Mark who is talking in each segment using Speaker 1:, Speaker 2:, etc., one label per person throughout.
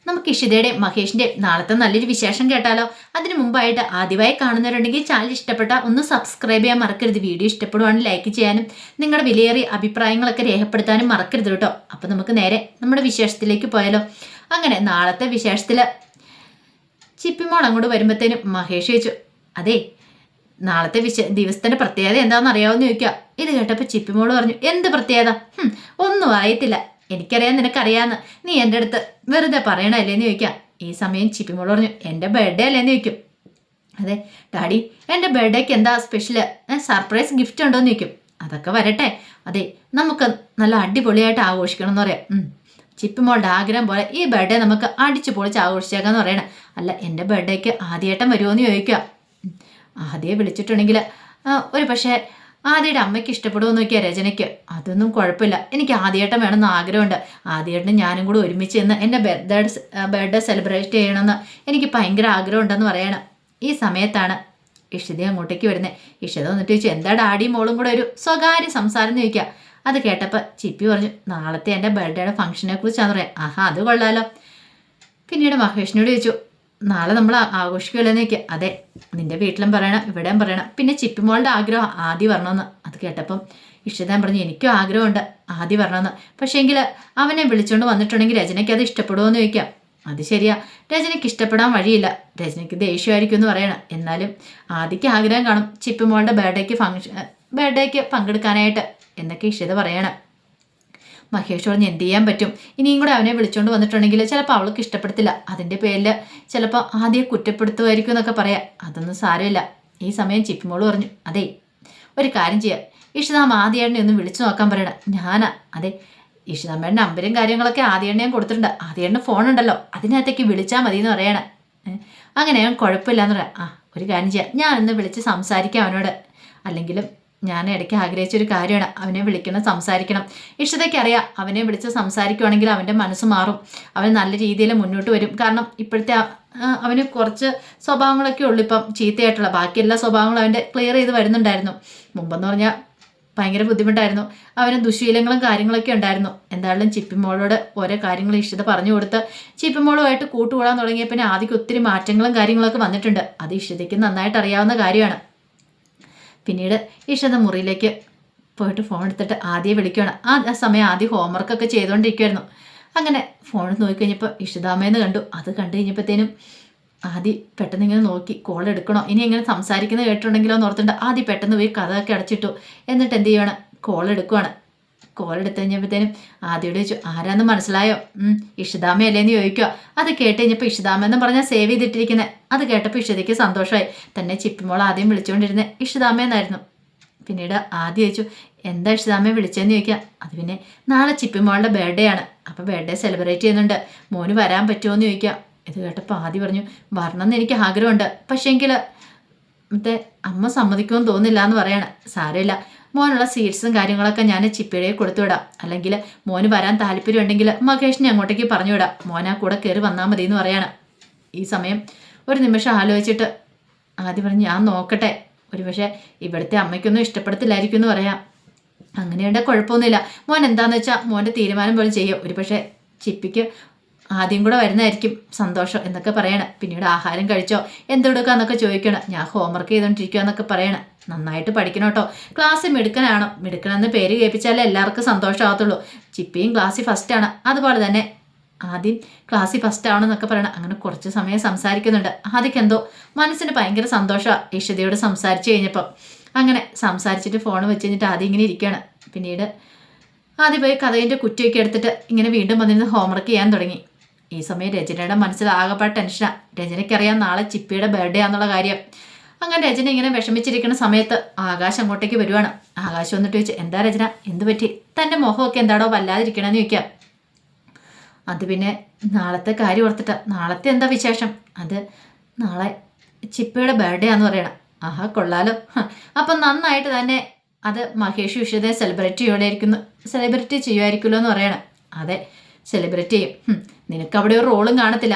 Speaker 1: നമുക്ക് ഇഷിതയുടെ മഹേഷിന്റെ നാളത്തെ നല്ലൊരു വിശേഷം കേട്ടാലോ? അതിനു മുമ്പായിട്ട് ആദ്യമായി കാണുന്നവരുണ്ടെങ്കിൽ ചാനൽ ഇഷ്ടപ്പെട്ട ഒന്ന് സബ്സ്ക്രൈബ് ചെയ്യാൻ മറക്കരുത്. വീഡിയോ ഇഷ്ടപ്പെടുവാണെങ്കിൽ ലൈക്ക് ചെയ്യാനും നിങ്ങളുടെ വിലയേറിയ അഭിപ്രായങ്ങളൊക്കെ രേഖപ്പെടുത്താനും മറക്കരുത് കേട്ടോ. അപ്പൊ നമുക്ക് നേരെ നമ്മുടെ വിശേഷത്തിലേക്ക് പോയാലോ? അങ്ങനെ നാളത്തെ വിശേഷത്തില് ചിപ്പിമോൾ അങ്ങോട്ട് വരുമ്പോഴത്തേനും മഹേഷ് ചോദിച്ചു, അതെ നാളത്തെ ദിവസത്തിന്റെ പ്രത്യേകത എന്താണെന്ന് അറിയാവുന്ന ചോദിക്കുക. ഇത് കേട്ടപ്പോൾ ചിപ്പിമോള് പറഞ്ഞു, എന്ത് പ്രത്യേകത? ഒന്നും അറിയത്തില്ല. എനിക്കറിയാം, നിനക്കറിയാന്ന്. നീ എൻ്റെ അടുത്ത് വെറുതെ പറയണല്ലേന്ന് ചോദിക്കാം. ഈ സമയം ചിപ്പിമോള് പറഞ്ഞു, എൻ്റെ ബർത്ത്ഡേ അല്ലേന്ന് ചോദിക്കും. അതെ ഡാഡി, എൻ്റെ ബർത്ത്ഡേക്ക് എന്താ സ്പെഷ്യൽ സർപ്രൈസ് ഗിഫ്റ്റ് ഉണ്ടോയെന്ന് ചോദിക്കും. അതൊക്കെ വരട്ടെ. അതെ നമുക്ക് നല്ല അടിപൊളിയായിട്ട് ആഘോഷിക്കണം എന്ന് പറയാം. ചിപ്പിമോളുടെ ആഗ്രഹം പോലെ ഈ ബർത്ത്ഡേ നമുക്ക് അടിച്ചു പൊളിച്ച് ആഘോഷിച്ചേക്കാന്ന് പറയണം. അല്ല എൻ്റെ ബർത്ത്ഡേക്ക് ആദ്യമായിട്ടും വരുമോ എന്ന് ചോദിക്കുക. ആദ്യം വിളിച്ചിട്ടുണ്ടെങ്കിൽ ഒരു പക്ഷേ ആദ്യയുടെ അമ്മയ്ക്ക് ഇഷ്ടപ്പെടുമെന്ന് നോക്കിയാൽ രചനയ്ക്ക് അതൊന്നും കുഴപ്പമില്ല. എനിക്ക് ആദ്യമായിട്ടും വേണമെന്ന് ആഗ്രഹമുണ്ട്. ആദ്യമായിട്ടും ഞാനും കൂടി ഒരുമിച്ച് നിന്ന് എൻ്റെ ബർത്ത്ഡേ സെലിബ്രേറ്റ് ചെയ്യണമെന്ന് എനിക്ക് ഭയങ്കര ആഗ്രഹമുണ്ടെന്ന് പറയണം. ഈ സമയത്താണ് ഇഷിത അങ്ങോട്ടേക്ക് വരുന്നത്. ഇഷിത വന്നിട്ട് ചോദിച്ചു, എന്താ ഡാഡിയും മോളും കൂടെ ഒരു സ്വകാര്യ സംസാരം എന്ന് ചോദിക്കുക. അത് കേട്ടപ്പോൾ ചിപ്പി പറഞ്ഞു, നാളത്തെ എൻ്റെ ബർത്ത്ഡേയുടെ ഫംഗ്ഷനെ കുറിച്ചാന്ന് പറയാം. ആഹാ അത് കൊള്ളാലോ. പിന്നീട് മഹേഷിനോട് ചോദിച്ചു, നാളെ നമ്മൾ ആഘോഷിക്കുമല്ലോന്ന് ചോദിക്കുക. അതെ നിന്റെ വീട്ടിലും പറയണം ഇവിടെയും പറയണം. പിന്നെ ചിപ്പിമോളുടെ ആഗ്രഹം ആദ്യം വരണമെന്ന്. അത് കേട്ടപ്പം ഇഷിതാൻ പറഞ്ഞു, എനിക്കും ആഗ്രഹമുണ്ട് ആദ്യം വരണമെന്ന്. പക്ഷേങ്കിൽ അവനെ വിളിച്ചുകൊണ്ട് വന്നിട്ടുണ്ടെങ്കിൽ രചനയ്ക്ക് അത് ഇഷ്ടപ്പെടുമോ എന്ന് ചോദിക്കാം. അത് ശരിയാ, രചനയ്ക്ക് ഇഷ്ടപ്പെടാൻ വഴിയില്ല. രചനയ്ക്ക് ദേഷ്യമായിരിക്കും എന്ന് പറയണം. എന്നാലും ആദ്യക്ക് ആഗ്രഹം കാണും ചിപ്പിമോളുടെ ബർത്ത്ഡേക്ക് പങ്കെടുക്കാനായിട്ട് എന്നൊക്കെ ഇഷിത പറയണം. മഹേഷ് പറഞ്ഞ് എന്ത് ചെയ്യാൻ പറ്റും, ഇനിയും കൂടെ അവനെ വിളിച്ചുകൊണ്ട് വന്നിട്ടുണ്ടെങ്കിൽ ചിലപ്പോൾ അവൾക്ക് ഇഷ്ടപ്പെടത്തില്ല. അതിൻ്റെ പേരിൽ ചിലപ്പോൾ ആദ്യം കുറ്റപ്പെടുത്തുമായിരിക്കും എന്നൊക്കെ പറയാം. അതൊന്നും സാരമില്ല. ഈ സമയം ചിപ്പിമോള് പറഞ്ഞു, അതെ ഒരു കാര്യം ചെയ്യാം, ഇഷിതാമ്മ ആദ്യേണ്ണനെ ഒന്ന് വിളിച്ചു നോക്കാൻ പറയണം. ഞാനാ അതെ ഇഷിതാമ്മയുടെ നമ്പരും കാര്യങ്ങളൊക്കെ ആദ്യേണ്ണ ഞാൻ കൊടുത്തിട്ടുണ്ട്. ആദ്യേണ്ണ ഫോൺ ഉണ്ടല്ലോ, അതിനകത്തേക്ക് വിളിച്ചാൽ മതി എന്ന് പറയണം. അങ്ങനെ ഞാൻ കുഴപ്പമില്ല എന്ന് പറയാം. ഒരു കാര്യം ചെയ്യാം, ഞാനൊന്ന് വിളിച്ച് സംസാരിക്കാം അവനോട്. അല്ലെങ്കിലും ഞാൻ ഇടയ്ക്ക് ആഗ്രഹിച്ചൊരു കാര്യമാണ്, അവനെ വിളിക്കണം സംസാരിക്കണം. ഇഷിതയ്ക്ക് അറിയാം അവനെ വിളിച്ച് സംസാരിക്കുവാണെങ്കിൽ അവൻ്റെ മനസ്സ് മാറും, അവൻ നല്ല രീതിയിൽ മുന്നോട്ട് വരും. കാരണം ഇപ്പോഴത്തെ അവന് കുറച്ച് സ്വഭാവങ്ങളൊക്കെ ഉള്ളൂ ഇപ്പം ചീത്തയായിട്ടുള്ള. ബാക്കി എല്ലാ സ്വഭാവങ്ങളും അവൻ്റെ ക്ലിയർ ചെയ്ത് വരുന്നുണ്ടായിരുന്നു. മുമ്പെന്ന് പറഞ്ഞാൽ ഭയങ്കര ബുദ്ധിമുട്ടായിരുന്നു. അവന് ദുശീലങ്ങളും കാര്യങ്ങളൊക്കെ ഉണ്ടായിരുന്നു. എന്തായാലും ചിപ്പിമോളോട് ഓരോ കാര്യങ്ങൾ ഇഷിത പറഞ്ഞു കൊടുത്ത് ചിപ്പിമോളുമായിട്ട് കൂട്ടുകൂടാൻ തുടങ്ങിയ പിന്നെ ആദ്യം ഒത്തിരി മാറ്റങ്ങളും കാര്യങ്ങളൊക്കെ വന്നിട്ടുണ്ട്. അത് ഇഷിതയ്ക്ക് നന്നായിട്ട് അറിയാവുന്ന കാര്യമാണ്. പിന്നീട് ഇഷിത മുറിയിലേക്ക് പോയിട്ട് ഫോൺ എടുത്തിട്ട് ആദ്യം വിളിക്കുകയാണ്. ആ സമയം ആദ്യം ഹോംവർക്കൊക്കെ ചെയ്തുകൊണ്ടിരിക്കുമായിരുന്നു. അങ്ങനെ ഫോൺ നോക്കിക്കഴിഞ്ഞപ്പോൾ ഇഷിതാമ്മയെന്ന് കണ്ടു. അത് കണ്ടു കഴിഞ്ഞപ്പോഴത്തേനും ആദ്യം പെട്ടെന്ന് ഇങ്ങനെ നോക്കി കോൾ എടുക്കണോ ഇനി എങ്ങനെ സംസാരിക്കുന്നത് കേട്ടിട്ടുണ്ടെങ്കിലോ എന്ന് ഓർത്തിട്ട് ആദ്യം പെട്ടെന്ന് പോയി കഥയൊക്കെ അടച്ചിട്ടു. എന്നിട്ട് എന്ത് ചെയ്യുവാണ്, കോൾ എടുക്കുവാണ്. കോൾ എടുത്തു കഴിഞ്ഞപ്പോഴത്തേനും ആദ്യയോട് ചോദിച്ചു, ആരാന്ന് മനസ്സിലായോ? ഇഷിതാമ്മയല്ലേന്ന് ചോദിക്കുക. അത് കേട്ട് കഴിഞ്ഞപ്പോൾ ഇഷിതാമ്മയെന്ന് പറഞ്ഞാൽ സേവ് ചെയ്തിട്ടിരിക്കുന്നത്. അത് കേട്ടപ്പോൾ ഇഷിതയ്ക്ക് സന്തോഷമായി. തന്നെ ചിപ്പിമോൾ ആദ്യം വിളിച്ചുകൊണ്ടിരുന്നത് ഇഷിതാമ്മയെന്നായിരുന്നു. പിന്നീട് ആദ്യം ചോദിച്ചു, എന്താ ഇഷിതാമ്മയെ വിളിച്ചതെന്ന് ചോദിക്കാം. അത് പിന്നെ നാളെ ചിപ്പിമോളുടെ ബർത്ത്ഡേ ആണ്, അപ്പോൾ ബർത്ത്ഡേ സെലിബ്രേറ്റ് ചെയ്യുന്നുണ്ട്, മോന് വരാൻ പറ്റുമോ എന്ന് ചോദിക്കാം. ഇത് കേട്ടപ്പോൾ ആദ്യം പറഞ്ഞു, വരണമെന്ന് എനിക്ക് ആഗ്രഹമുണ്ട്, പക്ഷേങ്കിൽ മറ്റേ അമ്മ സമ്മതിക്കുമെന്ന് തോന്നില്ല എന്ന് പറയണം. സാരമില്ല, മോനുള്ള സ്വീറ്റ്സും കാര്യങ്ങളൊക്കെ ഞാൻ ചിപ്പിയുടെ കൊടുത്തു വിടാം. അല്ലെങ്കിൽ മോന് വരാൻ താല്പര്യം ഉണ്ടെങ്കിൽ മഹേഷിനെ അങ്ങോട്ടേക്ക് പറഞ്ഞു വിടാം, മോനാ കൂടെ കയറി വന്നാൽ മതി എന്ന് പറയണം. ഈ സമയം ഒരു നിമിഷം ആലോചിച്ചിട്ട് ആദ്യം പറഞ്ഞു, ഞാൻ നോക്കട്ടെ, ഒരു പക്ഷേ ഇവിടുത്തെ അമ്മയ്ക്കൊന്നും ഇഷ്ടപ്പെടത്തില്ലായിരിക്കും എന്ന് പറയാം. അങ്ങനെയുണ്ട് കുഴപ്പമൊന്നുമില്ല, മോൻ എന്താണെന്ന് വെച്ചാൽ മോൻ്റെ തീരുമാനം പോലെ ചെയ്യും. ഒരു പക്ഷേ ചിപ്പിക്ക് ആദ്യം കൂടെ വരുന്നതായിരിക്കും സന്തോഷം എന്നൊക്കെ പറയണം. പിന്നീട് ആഹാരം കഴിച്ചോ എന്തെടുക്കാന്നൊക്കെ ചോദിക്കണം. ഞാൻ ഹോംവർക്ക് ചെയ്തുകൊണ്ടിരിക്കുക എന്നൊക്കെ പറയണം. നന്നായിട്ട് പഠിക്കണം കേട്ടോ, ക്ലാസ്സിൽ മിടുക്കനാണോ, മിടുക്കനെന്ന് പേര് കേൾപ്പിച്ചാലേ എല്ലാവർക്കും സന്തോഷമാകത്തുള്ളൂ. ചിപ്പിയും ക്ലാസ്സിൽ ഫസ്റ്റാണ്, അതുപോലെ തന്നെ ആദ്യം ക്ലാസ്സിൽ ഫസ്റ്റ് ആവണമെന്നൊക്കെ പറയണം. അങ്ങനെ കുറച്ച് സമയം സംസാരിക്കുന്നുണ്ട്. ആദ്യക്ക് എന്തോ മനസ്സിന് ഭയങ്കര സന്തോഷമാണ് ഇഷിതയോട് സംസാരിച്ച് കഴിഞ്ഞപ്പോൾ. അങ്ങനെ സംസാരിച്ചിട്ട് ഫോൺ വെച്ച് കഴിഞ്ഞിട്ട് ആദ്യം ഇങ്ങനെ ഇരിക്കുകയാണ്. പിന്നീട് ആദ്യം പോയി കഥയിൻ്റെ കുറ്റിയൊക്കെ എടുത്തിട്ട് ഇങ്ങനെ വീണ്ടും വന്നിരുന്ന് ഹോംവർക്ക് ചെയ്യാൻ തുടങ്ങി. ഈ സമയം രചനയുടെ മനസ്സിൽ ആകെപ്പാട് ടെൻഷനാണ്. രചനയ്ക്കറിയാം നാളെ ചിപ്പിയുടെ ബർത്ത്ഡേ ആണെന്നുള്ള കാര്യം. അങ്ങനെ രചന ഇങ്ങനെ വിഷമിച്ചിരിക്കുന്ന സമയത്ത് ആകാശ് അങ്ങോട്ടേക്ക് വരുവാണ്. ആകാശ് വന്നിട്ട് ചോദിച്ചു, എന്താ രചന, എന്ത് പറ്റി, തൻ്റെ മുഖമൊക്കെ എന്താടോ വല്ലാതിരിക്കണമെന്ന് ചോദിക്കാം. അത് പിന്നെ നാളത്തെ കാര്യം ഓർത്തിട്ടാ. നാളത്തെ എന്താ വിശേഷം? അത് നാളെ ചിപ്പിയുടെ ബർത്ത്ഡേ ആണെന്ന് പറയണം. ആഹാ കൊള്ളാലോ, അപ്പം നന്നായിട്ട് തന്നെ അത് മഹേഷ് ഇഷിതയെ സെലിബ്രിറ്റി ചെയ്യുമായിരിക്കുമല്ലോ എന്ന് പറയണം. അതെ സെലിബ്രിറ്റി ചെയ്യും, നിനക്ക് അവിടെ ഒരു റോളും കാണത്തില്ല.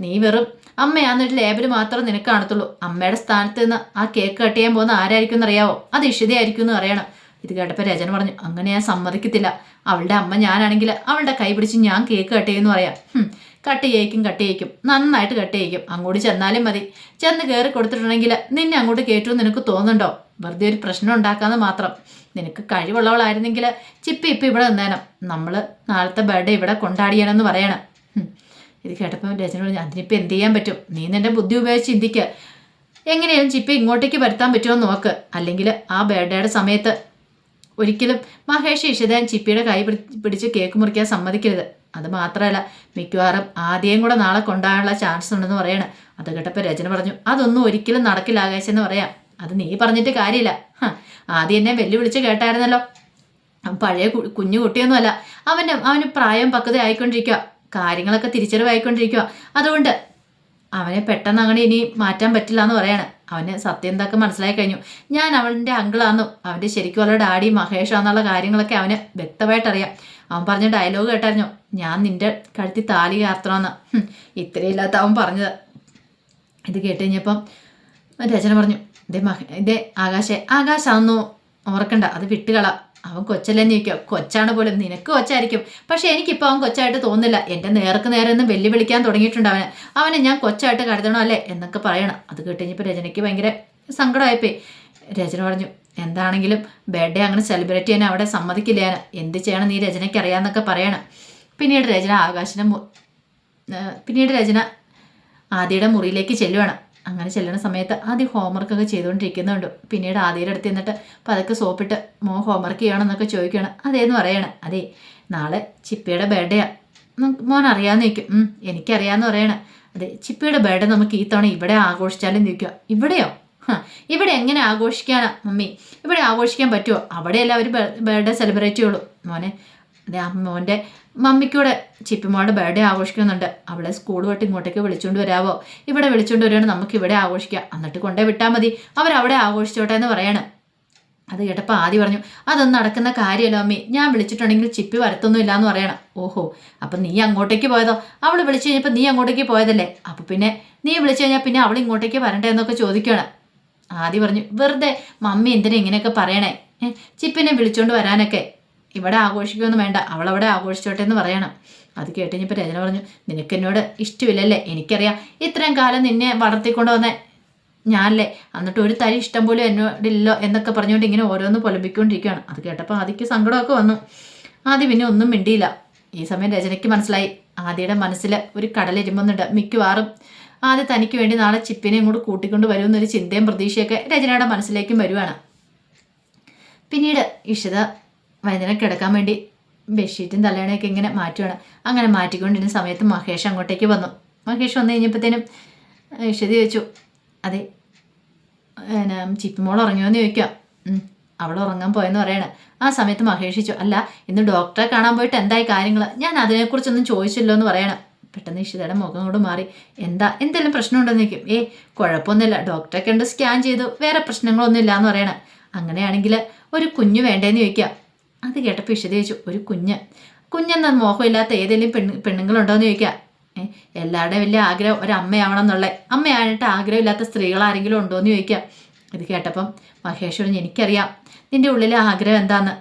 Speaker 1: നീ വെറും അമ്മയാന്നൊരു ലേബിൾ മാത്രമേ നിനക്ക് കാണത്തുള്ളൂ. അമ്മയുടെ സ്ഥാനത്ത് നിന്ന് ആ കേക്ക് കട്ട് ചെയ്യാൻ പോകുന്ന ആരായിരിക്കും എന്നറിയാവോ? അത് ഇഷിതയായിരിക്കും എന്ന് പറയണം. ഇത് കേട്ടപ്പോൾ രചന പറഞ്ഞു, അങ്ങനെ ഞാൻ സമ്മതിക്കത്തില്ല. അവളുടെ അമ്മ ഞാനാണെങ്കിൽ അവളുടെ കൈ പിടിച്ച് ഞാൻ കേക്ക് കട്ട് ചെയ്യുമെന്ന് പറയാം. കട്ട് ചെയ്യിക്കും, നന്നായിട്ട് കട്ട് ചെയ്യിക്കും. അങ്ങോട്ട് ചെന്നാലും മതി. ചെന്ന് കയറി കൊടുത്തിട്ടുണ്ടെങ്കിൽ നിന്നെ അങ്ങോട്ട് കയറ്റുമെന്ന് നിനക്ക് തോന്നുന്നുണ്ടോ? വെറുതെ ഒരു പ്രശ്നം ഉണ്ടാക്കാന്ന് മാത്രം. നിനക്ക് കഴിവുള്ളവളായിരുന്നെങ്കിൽ ചിപ്പി ഇപ്പം ഇവിടെ നിന്നേനം. നമ്മൾ നാളത്തെ ബർത്ത്ഡേ ഇവിടെ കൊണ്ടാടിയാനെന്ന് പറയണം. ഇത് കേട്ടപ്പോൾ രചന പറഞ്ഞു, അതിനിപ്പോൾ എന്ത് ചെയ്യാൻ പറ്റും? നീ നിന്റെ ബുദ്ധി ഉപയോഗിച്ച് ചിന്തിക്കുക. എങ്ങനെയാലും ചിപ്പി ഇങ്ങോട്ടേക്ക് വരുത്താൻ പറ്റുമോ നോക്ക്. അല്ലെങ്കിൽ ആ ബർത്ത്ഡേയുടെ സമയത്ത് ഒരിക്കലും മഹേഷ് ഇഷിതൻ ചിപ്പിയുടെ കൈ പിടിച്ച് കേക്ക് മുറിക്കാൻ സമ്മതിക്കരുത്. അത് മാത്രമല്ല, മിക്കവാറും ആദ്യം കൂടെ നാളെ കൊണ്ടുപോകാനുള്ള ചാൻസ് ഉണ്ടെന്ന് പറയണം. അത് കേട്ടപ്പോൾ രചന പറഞ്ഞു, അതൊന്നും ഒരിക്കലും നടക്കില്ല ആകാശെന്ന് പറയാം. അത് നീ പറഞ്ഞിട്ട് കാര്യമില്ല. ആദ്യം എന്നെ വെല്ലുവിളിച്ച് കേട്ടായിരുന്നല്ലോ. പഴയ കുഞ്ഞു കുട്ടിയൊന്നുമല്ല. അവന് പ്രായം പക്വത ആയിക്കൊണ്ടിരിക്കുക, കാര്യങ്ങളൊക്കെ തിരിച്ചറിവായിക്കൊണ്ടിരിക്കുക. അതുകൊണ്ട് അവനെ പെട്ടെന്ന് അങ്ങനെ ഇനി മാറ്റാൻ പറ്റില്ല എന്ന് പറയാണ്. അവന് സത്യം എന്തൊക്കെ മനസ്സിലായി കഴിഞ്ഞു. ഞാൻ അവൻ്റെ അങ്കിളാന്നും അവൻ്റെ ശരിക്കും ഉള്ള ഡാഡി മഹേഷാന്നുള്ള കാര്യങ്ങളൊക്കെ അവന് വ്യക്തമായിട്ടറിയാം. അവൻ പറഞ്ഞ ഡയലോഗ് കേട്ടായിരുന്നു, ഞാൻ നിന്റെ കഴുത്തി താലി കാർത്തണമെന്ന്. ഇത്രയില്ലാത്ത അവൻ പറഞ്ഞത്. ഇത് കേട്ട് കഴിഞ്ഞപ്പം രചന പറഞ്ഞു, ഇതേ ആകാശാണെന്നോ ഓർക്കണ്ട, അത് വിട്ടുകള. അവൻ കൊച്ചല്ലെന്ന് ചോദിക്കുക. കൊച്ചാണ് പോലും, നിനക്ക് കൊച്ചായിരിക്കും. പക്ഷെ എനിക്കിപ്പോൾ അവൻ കൊച്ചായിട്ട് തോന്നുന്നില്ല. എൻ്റെ നേർക്ക് നേരെ ഒന്ന് വെല്ലുവിളിക്കാൻ തുടങ്ങിയിട്ടുണ്ട് അവനെ ഞാൻ കൊച്ചായിട്ട് കരുതണോ അല്ലേ എന്നൊക്കെ പറയണം. അത് കേട്ടുകഴിഞ്ഞപ്പോൾ രചനയ്ക്ക് ഭയങ്കര സങ്കടമായിപ്പോയി. രചന പറഞ്ഞു, എന്താണെങ്കിലും ബർത്ത്ഡേ അങ്ങനെ സെലിബ്രേറ്റ് ചെയ്യാൻ അവിടെ സമ്മതിക്കില്ല. ഞാൻ എന്ത് ചെയ്യണം നീ രചനയ്ക്ക് അറിയാമെന്നൊക്കെ പറയണം. പിന്നീട് രചന ആദിയുടെ മുറിയിലേക്ക് ചെല്ലുവാണ്. അങ്ങനെ ചെല്ലുന്ന സമയത്ത് ആദ്യം ഹോംവർക്കൊക്കെ ചെയ്തുകൊണ്ടിരിക്കുന്നുണ്ട്. പിന്നീട് ആദ്യയുടെ അടുത്ത് നിന്നിട്ട് പതുക്കെ സോപ്പിട്ട് ഹോംവർക്ക് ചെയ്യണമെന്നൊക്കെ ചോദിക്കുകയാണ്. അതേന്ന് പറയണം. അതെ, നാളെ ചിപ്പിയുടെ ബർത്ത്ഡേയാണ്. മോൻ അറിയാമെന്ന് ചോദിക്കും. എനിക്കറിയാമെന്ന് പറയണം. അതെ, ചിപ്പിയുടെ ബർത്ത്ഡേ നമുക്ക് ഈ തവണ ഇവിടെ ആഘോഷിച്ചാലും ചോദിക്കുക. ഇവിടെയോ? ഇവിടെ എങ്ങനെ ആഘോഷിക്കാനാ മമ്മി? ഇവിടെ ആഘോഷിക്കാൻ പറ്റുമോ? അവിടെയല്ല അവർ ബർത്ത്ഡേ സെലിബ്രേറ്റ് ചെയ്യുള്ളൂ മോനെ. അതെ, മോൻ്റെ മമ്മിക്കൂടെ ചിപ്പിമോളുടെ ബർത്ത്ഡേ ആഘോഷിക്കുന്നുണ്ട്. അവളെ സ്കൂൾ തൊട്ട് ഇങ്ങോട്ടേക്ക് വിളിച്ചുകൊണ്ട് വരാവോ? ഇവിടെ വിളിച്ചുകൊണ്ട് വരികയാണെങ്കിൽ നമുക്ക് ഇവിടെ ആഘോഷിക്കാം. എന്നിട്ട് കൊണ്ടേ വിട്ടാൽ മതി. അവരവിടെ ആഘോഷിച്ചോട്ടെ എന്ന് പറയണം. അത് കേട്ടപ്പോൾ ആദ്യം പറഞ്ഞു, അതൊന്നും നടക്കുന്ന കാര്യമല്ല മമ്മി. ഞാൻ വിളിച്ചിട്ടുണ്ടെങ്കിൽ ചിപ്പി വരത്തൊന്നുമില്ല എന്ന് പറയണം. ഓഹോ, അപ്പം നീ അങ്ങോട്ടേക്ക് പോയതോ? അവൾ വിളിച്ചു കഴിഞ്ഞപ്പോൾ നീ അങ്ങോട്ടേക്ക് പോയതല്ലേ? അപ്പം പിന്നെ നീ വിളിച്ചു കഴിഞ്ഞാൽ പിന്നെ അവൾ ഇങ്ങോട്ടേക്ക് വരണ്ടേ എന്നൊക്കെ ചോദിക്കുകയാണ്. ആദ്യം പറഞ്ഞു, വെറുതെ മമ്മി എന്തിനാ ഇങ്ങനെയൊക്കെ പറയണേ? ചിപ്പിനെ വിളിച്ചുകൊണ്ട് വരാനൊക്കെ. ഇവിടെ ആഘോഷിക്കുകയൊന്നും വേണ്ട, അവളവിടെ ആഘോഷിച്ചോട്ടെ എന്ന് പറയണം. അത് കേട്ടുകഴിഞ്ഞപ്പോൾ രചന പറഞ്ഞു, നിനക്ക് എന്നോട് ഇഷ്ടമില്ലല്ലേ? എനിക്കറിയാം. ഇത്രയും കാലം നിന്നെ വളർത്തിക്കൊണ്ട് വന്ന ഞാനല്ലേ, എന്നിട്ട് ഒരു തരി ഇഷ്ടം പോലും എന്നോടില്ലോ എന്നൊക്കെ പറഞ്ഞുകൊണ്ട് ഇങ്ങനെ ഓരോന്ന് പൊലമ്പിക്കൊണ്ടിരിക്കുകയാണ്. അത് കേട്ടപ്പോൾ ആദ്യക്ക് സങ്കടമൊക്കെ വന്നു. ആദ്യം പിന്നെ ഒന്നും മിണ്ടിയില്ല. ഈ സമയം രചനയ്ക്ക് മനസ്സിലായി, ആദ്യയുടെ മനസ്സിൽ ഒരു കടലിരുമ്പുന്നുണ്ട്. മിക്കവാറും ആദ്യം തനിക്ക് വേണ്ടി നാളെ ചിപ്പിനെയും കൂടെ കൂട്ടിക്കൊണ്ട് വരുമെന്നൊരു ചിന്തയും പ്രതീക്ഷയൊക്കെ രചനയുടെ മനസ്സിലേക്കും വരുവാണ്. പിന്നീട് ഇഷിത വൈകുന്നേരം കിടക്കാൻ വേണ്ടി ബെഡ്ഷീറ്റും തലേണയൊക്കെ ഇങ്ങനെ മാറ്റുവാണ്. അങ്ങനെ മാറ്റിക്കൊണ്ടിരുന്ന സമയത്ത് മഹേഷ് അങ്ങോട്ടേക്ക് വന്നു. മഹേഷ് വന്നു കഴിഞ്ഞപ്പോഴത്തേനും ഇഷിത ചോദിച്ചു, അതെ ചിപ്പിമോൾ ഉറങ്ങിയോ എന്ന് ചോദിക്കുക. അവൾ ഉറങ്ങാൻ പോയെന്ന് പറയണേ. ആ സമയത്ത് മഹേഷ് ചോദിച്ചു, അല്ല ഇന്ന് ഡോക്ടറെ കാണാൻ പോയിട്ട് എന്തായി കാര്യങ്ങൾ? ഞാൻ അതിനെക്കുറിച്ചൊന്നും ചോദിച്ചില്ലോ എന്ന് പറയണം. പെട്ടെന്ന് ഇഷിതയുടെ മുഖം കൊണ്ട് മാറി. എന്തെങ്കിലും പ്രശ്നമുണ്ടെന്ന് ചോദിക്കും. കുഴപ്പമൊന്നുമില്ല, ഡോക്ടറെ കണ്ട് സ്കാൻ ചെയ്തു, വേറെ പ്രശ്നങ്ങളൊന്നും ഇല്ല എന്ന് പറയണം. അങ്ങനെയാണെങ്കിൽ ഒരു കുഞ്ഞ് വേണ്ടേന്ന് ചോദിക്കുക. അത് കേട്ടപ്പോൾ ഇഷിത ചോദിച്ചു, ഒരു കുഞ്ഞെന്ന മോഹമില്ലാത്ത ഏതെങ്കിലും പെണ്ണുങ്ങളുണ്ടോ എന്ന് ചോദിക്കുക. എല്ലാവരുടെയും വലിയ ആഗ്രഹം ഒരമ്മയാവണം എന്നുള്ളത്. അമ്മയായിട്ട് ആഗ്രഹമില്ലാത്ത സ്ത്രീകൾ ആരെങ്കിലും ഉണ്ടോ എന്ന് ചോദിക്കുക. ഇത് കേട്ടപ്പം മഹേഷ് പറഞ്ഞു, എനിക്കറിയാം നിൻ്റെ ഉള്ളിലെ ആഗ്രഹം എന്താന്ന്.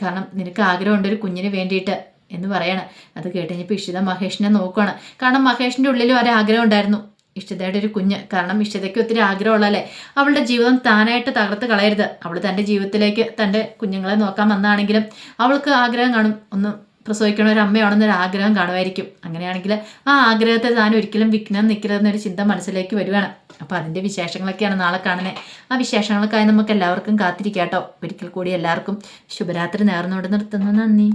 Speaker 1: കാരണം നിനക്ക് ആഗ്രഹമുണ്ട് ഒരു കുഞ്ഞിന് വേണ്ടിയിട്ട് എന്ന് പറയണം. അത് കേട്ടുകഴിഞ്ഞപ്പോൾ ഇഷിത മഹേഷിനെ നോക്കുകയാണ്. കാരണം മഹേഷിൻ്റെ ഉള്ളിലും ഒരാഗ്രഹം ഉണ്ടായിരുന്നു, ഇഷിതയുടെ ഒരു കുഞ്ഞ്. കാരണം ഇഷിതയ്ക്ക് ഒത്തിരി ആഗ്രഹമുള്ളല്ലേ. അവളുടെ ജീവിതം താനായിട്ട് തകർത്ത് കളയരുത്. അവൾ തൻ്റെ ജീവിതത്തിലേക്ക് തൻ്റെ കുഞ്ഞുങ്ങളെ നോക്കാൻ വന്നാണെങ്കിലും അവൾക്ക് ആഗ്രഹം കാണും, ഒന്ന് പ്രസവിക്കണ ഒരു അമ്മയാണെന്നൊരു ആഗ്രഹം കാണുമായിരിക്കും. അങ്ങനെയാണെങ്കിൽ ആ ആഗ്രഹത്തെ താൻ ഒരിക്കലും വിഘ്നം നിൽക്കരുതെന്നൊരു ചിന്ത മനസ്സിലേക്ക് വരുവാണ്. അപ്പോൾ അതിൻ്റെ വിശേഷങ്ങളൊക്കെയാണ് നാളെ കാണുന്നത്. ആ വിശേഷങ്ങൾക്കായി നമുക്ക് എല്ലാവർക്കും കാത്തിരിക്കാം കേട്ടോ. ഒരിക്കൽ കൂടി എല്ലാവർക്കും ശുഭരാത്രി നേർന്നുകൊണ്ട് നിർത്തുന്നു. നന്ദി.